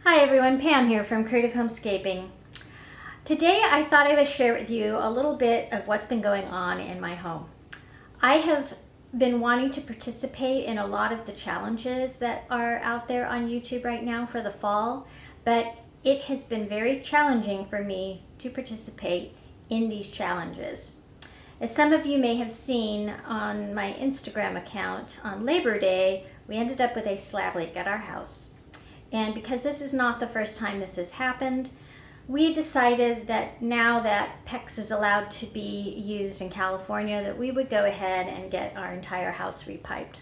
Hi everyone, Pam here from Creative Homescaping. Today I thought I would share with you a little bit of what's been going on in my home. I have been wanting to participate in a lot of the challenges that are out there on YouTube right now for the fall, but it has been very challenging for me to participate in these challenges. As some of you may have seen on my Instagram account, on Labor Day, we ended up with a slab leak at our house. And because this is not the first time this has happened, we decided that now that PEX is allowed to be used in California, that we would go ahead and get our entire house repiped.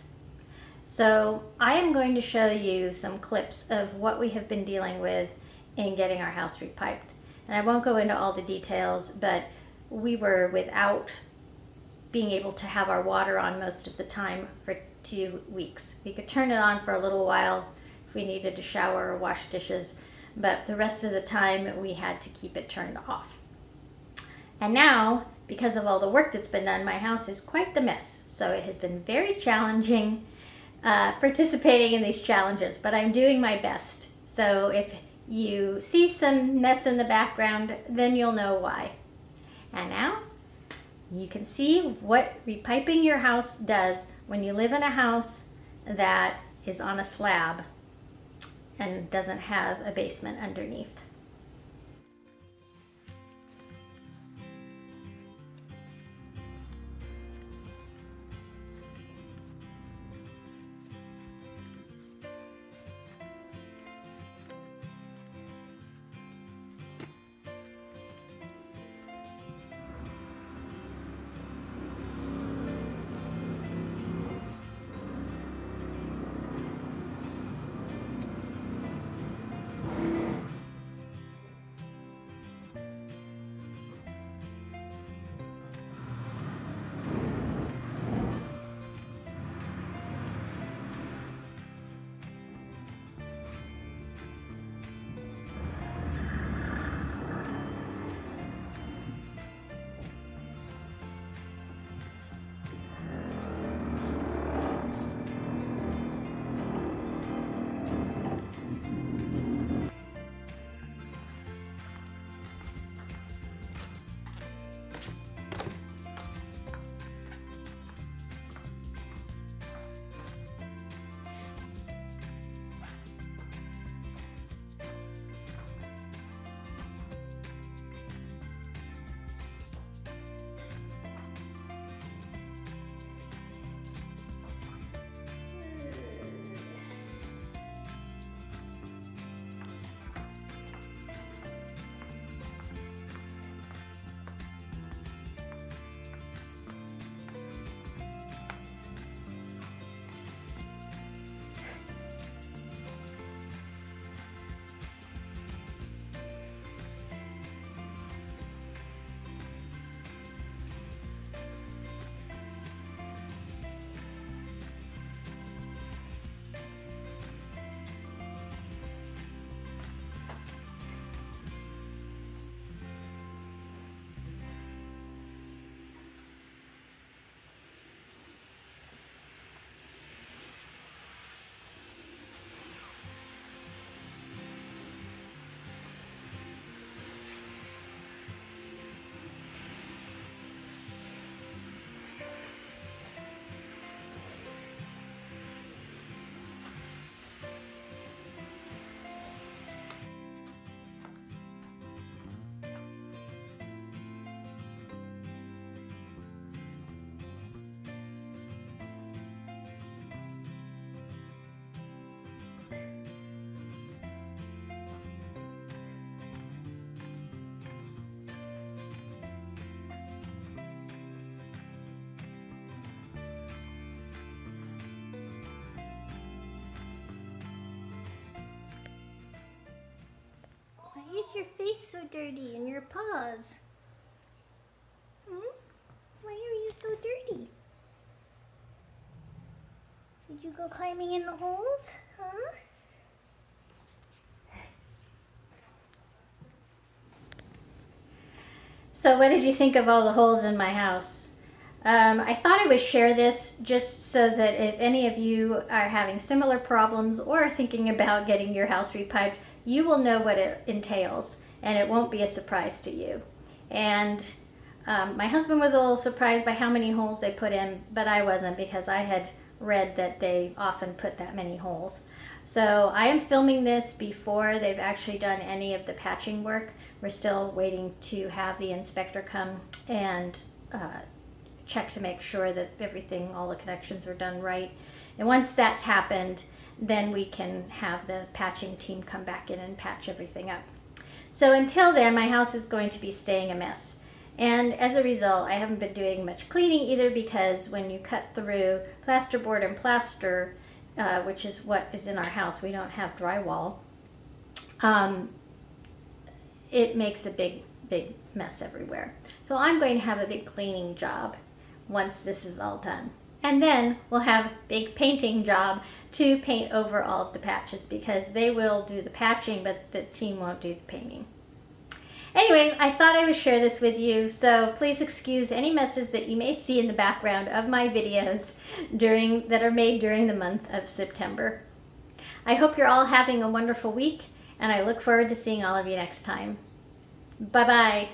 So I am going to show you some clips of what we have been dealing with in getting our house repiped. And I won't go into all the details, but we were without being able to have our water on most of the time for 2 weeks. We could turn it on for a little while if we needed to shower or wash dishes, but the rest of the time we had to keep it turned off. And now, because of all the work that's been done, my house is quite the mess. So it has been very challenging participating in these challenges, but I'm doing my best. So if you see some mess in the background, then you'll know why. And now you can see what repiping your house does when you live in a house that is on a slab and doesn't have a basement underneath. Why is your face so dirty and your paws? Why are you so dirty? Did you go climbing in the holes? Huh? So what did you think of all the holes in my house? I thought I would share this just so that if any of you are having similar problems or thinking about getting your house repiped, you will know what it entails and it won't be a surprise to you. And my husband was a little surprised by how many holes they put in, but I wasn't, because I had read that they often put that many holes. So I am filming this before they've actually done any of the patching work. We're still waiting to have the inspector come and check to make sure that everything, all the connections are done right. And once that's happened, then we can have the patching team come back in and patch everything up. So until then, my house is going to be staying a mess. And as a result, I haven't been doing much cleaning either, because when you cut through plasterboard and plaster, which is what is in our house, we don't have drywall, it makes a big mess everywhere. So I'm going to have a big cleaning job once this is all done. And then we'll have a big painting job to paint over all of the patches, because they will do the patching, but the team won't do the painting. Anyway, I thought I would share this with you, so please excuse any messes that you may see in the background of my videos that are made during the month of September. I hope you're all having a wonderful week, and I look forward to seeing all of you next time. Bye-bye.